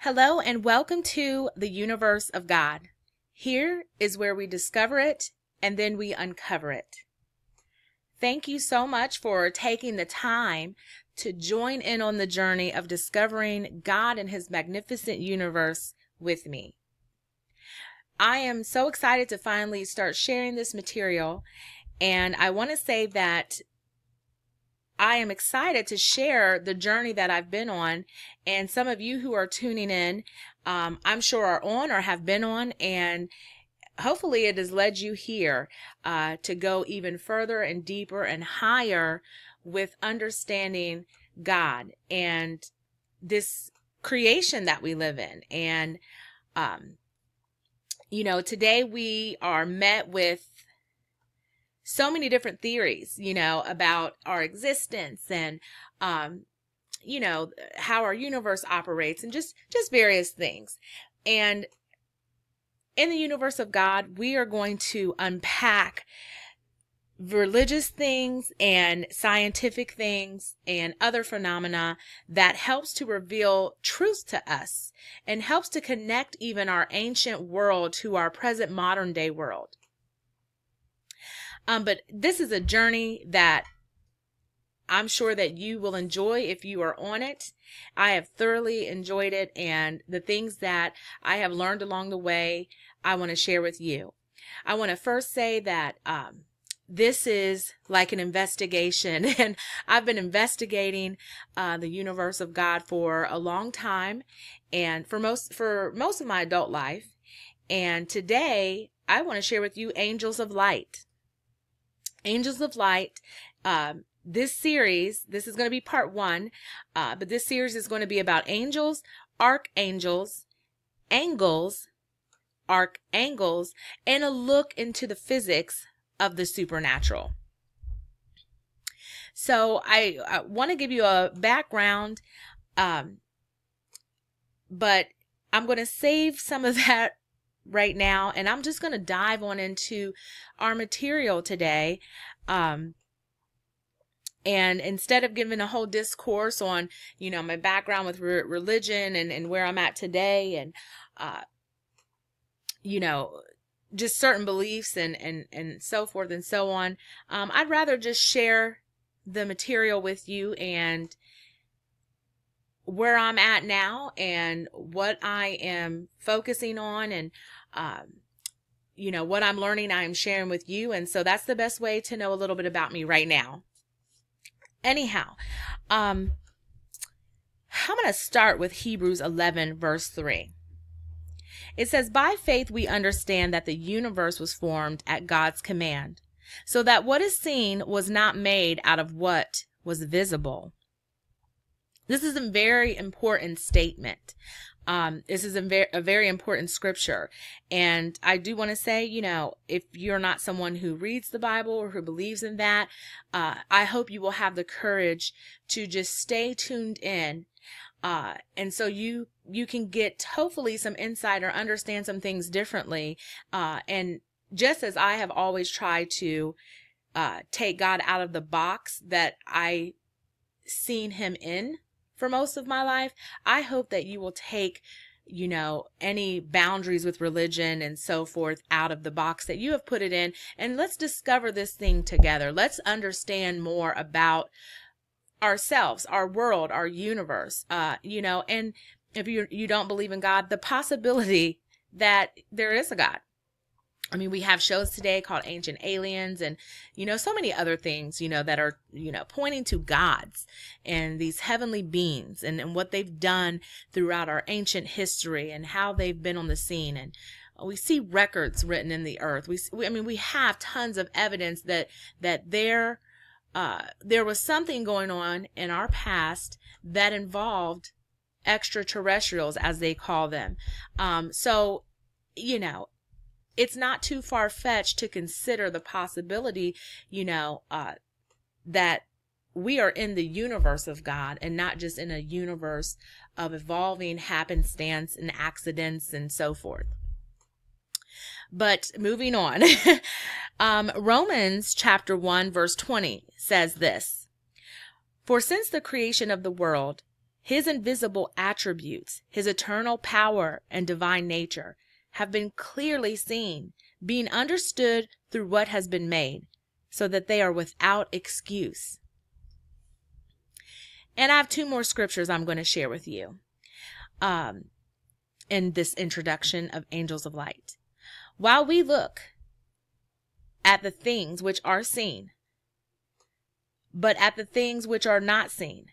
Hello and welcome to the universe of God. Here is where we discover it and then we uncover it. Thank you so much for taking the time to join in on the journey of discovering God and His magnificent universe with me. I am so excited to finally start sharing this material, and I want to say that I am excited to share the journey that I've been on, and some of you who are tuning in, I'm sure are on or have been on, and hopefully it has led you here to go even further and deeper and higher with understanding God and this creation that we live in. And, today we are met with so many different theories, about our existence and, how our universe operates and just various things. And in the universe of God, we are going to unpack religious things and scientific things and other phenomena that helps to reveal truths to us and helps to connect even our ancient world to our present modern day world. But this is a journey that I'm sure that you will enjoy if you are on it. I have thoroughly enjoyed it, and the things that I have learned along the way, I want to share with you. I want to first say that this is like an investigation, and I've been investigating the universe of God for a long time, and for most of my adult life. And today, I want to share with you angels of light. Angels of Light. This series, this is going to be part one, but this series is going to be about angels, archangels, angles, archangels, and a look into the physics of the supernatural. So I want to give you a background, but I'm going to save some of that right now, and I'm just going to dive on into our material today. And instead of giving a whole discourse on, my background with religion and where I'm at today and, just certain beliefs and so forth and so on, I'd rather just share the material with you and where I'm at now and what I am focusing on and, what I'm learning, I am sharing with you. And so that's the best way to know a little bit about me right now. Anyhow, I'm going to start with Hebrews 11, verse 3. It says, "By faith we understand that the universe was formed at God's command, so that what is seen was not made out of what was visible." This is a very important statement. This is a very important scripture. And I do want to say, if you're not someone who reads the Bible or who believes in that, I hope you will have the courage to just stay tuned in. And so you can get hopefully some insight or understand some things differently. And just as I have always tried to take God out of the box that I seen Him in for most of my life, I hope that you will take, any boundaries with religion and so forth out of the box that you have put it in. And let's discover this thing together. Let's understand more about ourselves, our world, our universe, and if you don't believe in God, the possibility that there is a God. I mean, we have shows today called Ancient Aliens and, so many other things, that are, pointing to gods and these heavenly beings and what they've done throughout our ancient history and how they've been on the scene. And we see records written in the earth. We have tons of evidence that there was something going on in our past that involved extraterrestrials, as they call them. It's not too far-fetched to consider the possibility, that we are in the universe of God and not just in a universe of evolving happenstance and accidents and so forth. But moving on, Romans chapter 1, verse 20 says this, "For since the creation of the world, His invisible attributes, his eternal power and divine nature have been clearly seen, being understood through what has been made, so that they are without excuse. And I have two more scriptures I'm going to share with you in this introduction of Angels of Light. While we look at the things which are seen, but at the things which are not seen.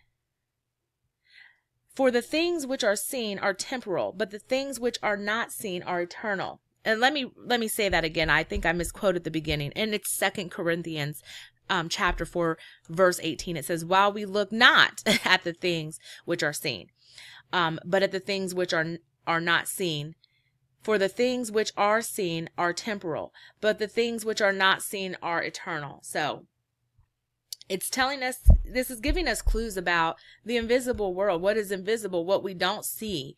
For the things which are seen are temporal, but the things which are not seen are eternal. And let me say that again. I think I misquoted the beginning. And it's 2 Corinthians chapter 4, verse 18. It says, while we look not at the things which are seen, but at the things which are not seen. For the things which are seen are temporal, but the things which are not seen are eternal. So it's telling us, this is giving us clues about the invisible world. What is invisible? What we don't see.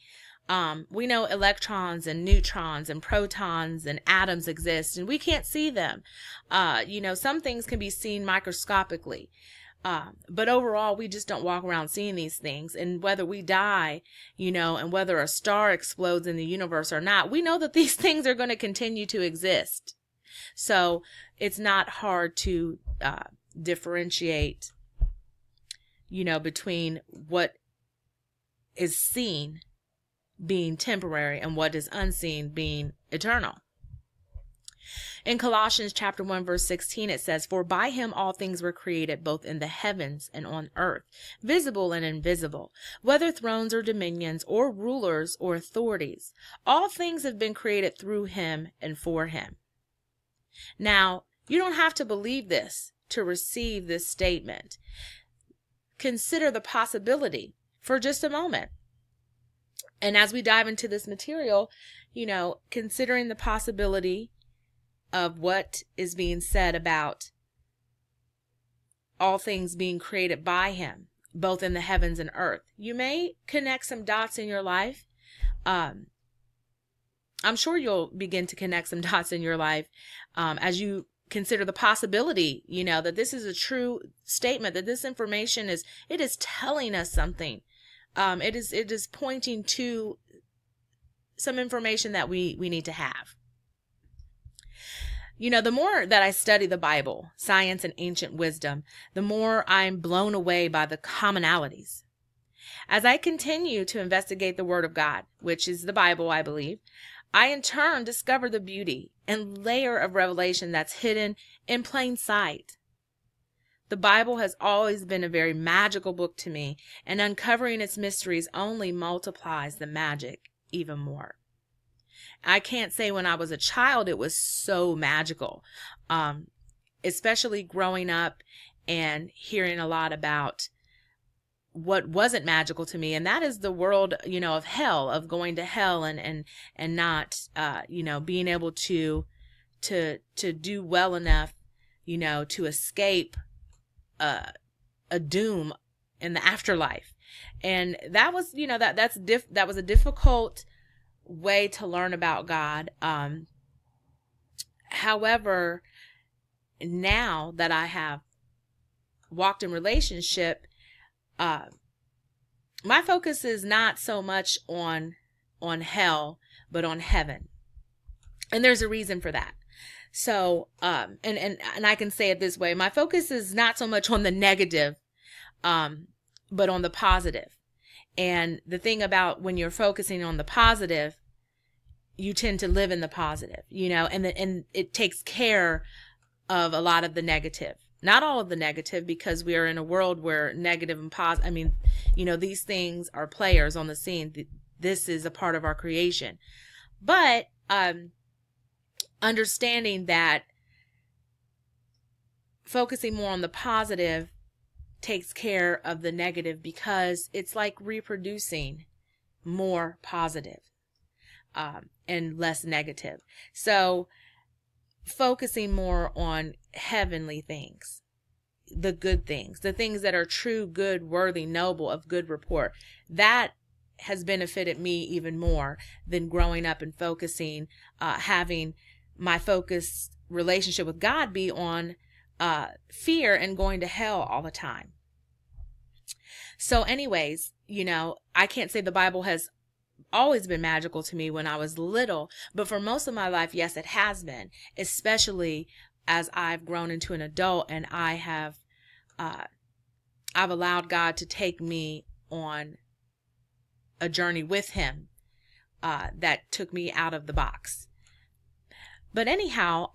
We know electrons and neutrons and protons and atoms exist, and we can't see them. Some things can be seen microscopically. But overall, we just don't walk around seeing these things. And whether we die, and whether a star explodes in the universe or not, we know that these things are going to continue to exist. So it's not hard to differentiate, between what is seen being temporary and what is unseen being eternal. In Colossians chapter 1, verse 16, it says, for by him all things were created, both in the heavens and on earth, visible and invisible, whether thrones or dominions or rulers or authorities. All things have been created through him and for him. Now, you don't have to believe this to receive this statement. Consider the possibility for just a moment. And as we dive into this material, considering the possibility of what is being said about all things being created by him, both in the heavens and earth, you may connect some dots in your life. I'm sure you'll begin to connect some dots in your life as you consider the possibility, that this is a true statement, that this information is telling us something. It is pointing to some information that we need to have. The more that I study the Bible, science, and ancient wisdom, the more I'm blown away by the commonalities. As I continue to investigate the Word of God, which is the Bible, I believe, I in turn discover the beauty and layer of revelation that's hidden in plain sight. The Bible has always been a very magical book to me, and uncovering its mysteries only multiplies the magic even more. I can't say when I was a child it was so magical, especially growing up and hearing a lot about what wasn't magical to me, and that is the world, of hell, of going to hell and not, being able to do well enough, to escape a doom in the afterlife. And that was, that was a difficult way to learn about God. However, now that I have walked in relationship, my focus is not so much on hell, but on heaven. And there's a reason for that. So, and I can say it this way, my focus is not so much on the negative, but on the positive. And the thing about when you're focusing on the positive, you tend to live in the positive, and it takes care of a lot of the negative. Not all of the negative, because we are in a world where negative and positive, these things are players on the scene. This is a part of our creation. But understanding that focusing more on the positive takes care of the negative, because it's like reproducing more positive and less negative. So focusing more on heavenly things, the good things, the things that are true, good, worthy, noble, of good report, that has benefited me even more than growing up and focusing, having my focus relationship with God be on fear and going to hell all the time. So anyways, I can't say the Bible has always been magical to me when I was little, but for most of my life, yes, it has been, especially as I've grown into an adult and I've allowed God to take me on a journey with him that took me out of the box. But anyhow,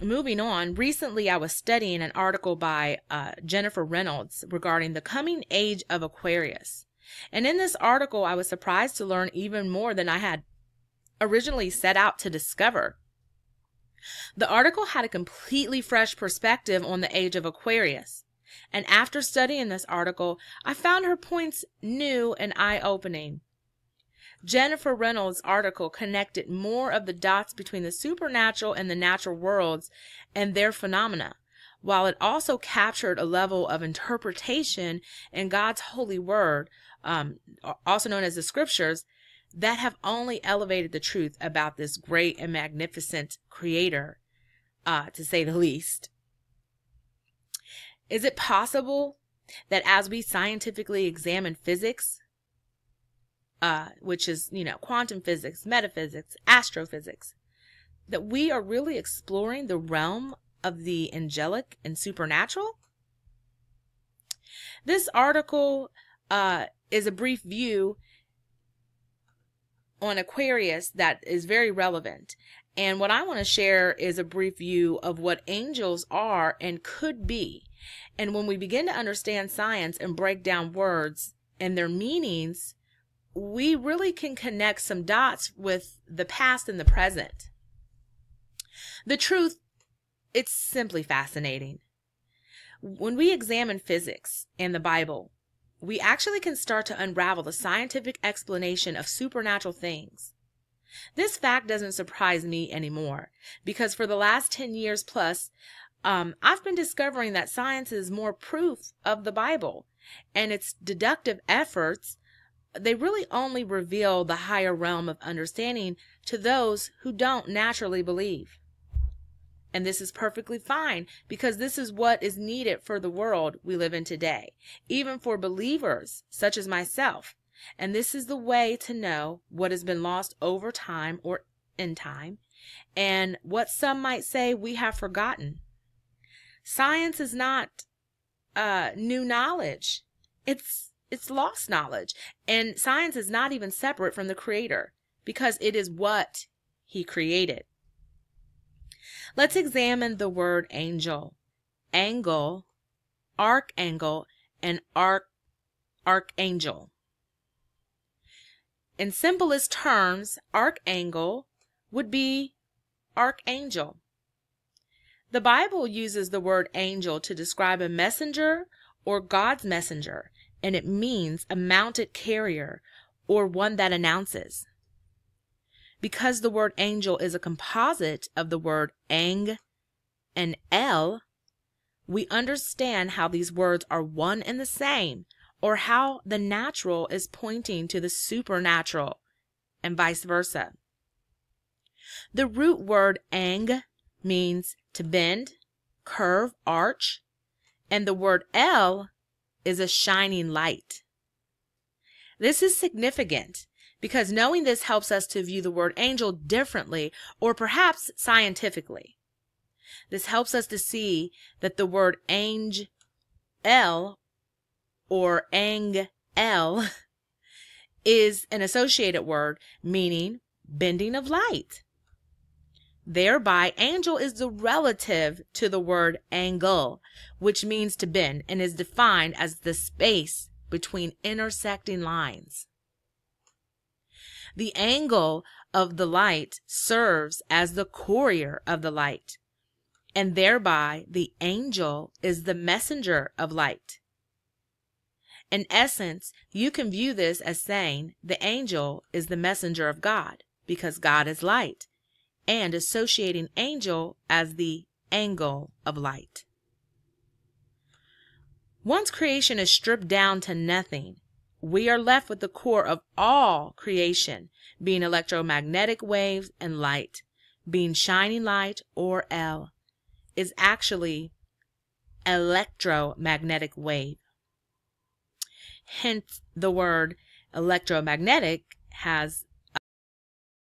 moving on, recently I was studying an article by Jennifer Reynolds regarding the coming age of Aquarius. And in this article, I was surprised to learn even more than I had originally set out to discover. The article had a completely fresh perspective on the age of Aquarius. And after studying this article, I found her points new and eye-opening. Jennifer Reynolds' article connected more of the dots between the supernatural and the natural worlds and their phenomena, while it also captured a level of interpretation in God's holy word, also known as the scriptures, that have only elevated the truth about this great and magnificent creator, to say the least. Is it possible that as we scientifically examine physics, which is, quantum physics, metaphysics, astrophysics, that we are really exploring the realm of the angelic and supernatural? This article is a brief view on Aquarius that is very relevant. And what I want to share is a brief view of what angels are and could be. And when we begin to understand science and break down words and their meanings, we really can connect some dots with the past and the present. The truth, it's simply fascinating. When we examine physics and the Bible, we actually can start to unravel the scientific explanation of supernatural things. This fact doesn't surprise me anymore, because for the last 10 years plus, I've been discovering that science is more proof of the Bible, and its deductive efforts, they really only reveal the higher realm of understanding to those who don't naturally believe. And this is perfectly fine, because this is what is needed for the world we live in today, even for believers such as myself. And this is the way to know what has been lost over time or in time, and what some might say we have forgotten. Science is not new knowledge. It's lost knowledge. And science is not even separate from the Creator, because it is what He created. Let's examine the word angel. Angle, archangel, and archangel. In simplest terms, archangel would be archangel. The Bible uses the word angel to describe a messenger or God's messenger, and it means a mounted carrier or one that announces. Because the word angel is a composite of the word ang and el, we understand how these words are one and the same, or how the natural is pointing to the supernatural, and vice versa. The root word ang means to bend, curve, arch, and the word el is a shining light. This is significant because knowing this helps us to view the word angel differently, or perhaps scientifically. This helps us to see that the word angel or angel is an associated word meaning bending of light. Thereby, angel is the relative to the word angle, which means to bend, and is defined as the space between intersecting lines. The angle of the light serves as the courier of the light, and thereby the angel is the messenger of light. In essence, you can view this as saying the angel is the messenger of God, because God is light, and associating angel as the angle of light. Once creation is stripped down to nothing, we are left with the core of all creation, being electromagnetic waves and light, being shining light, or El, is actually electromagnetic wave. Hence, the word electromagnetic has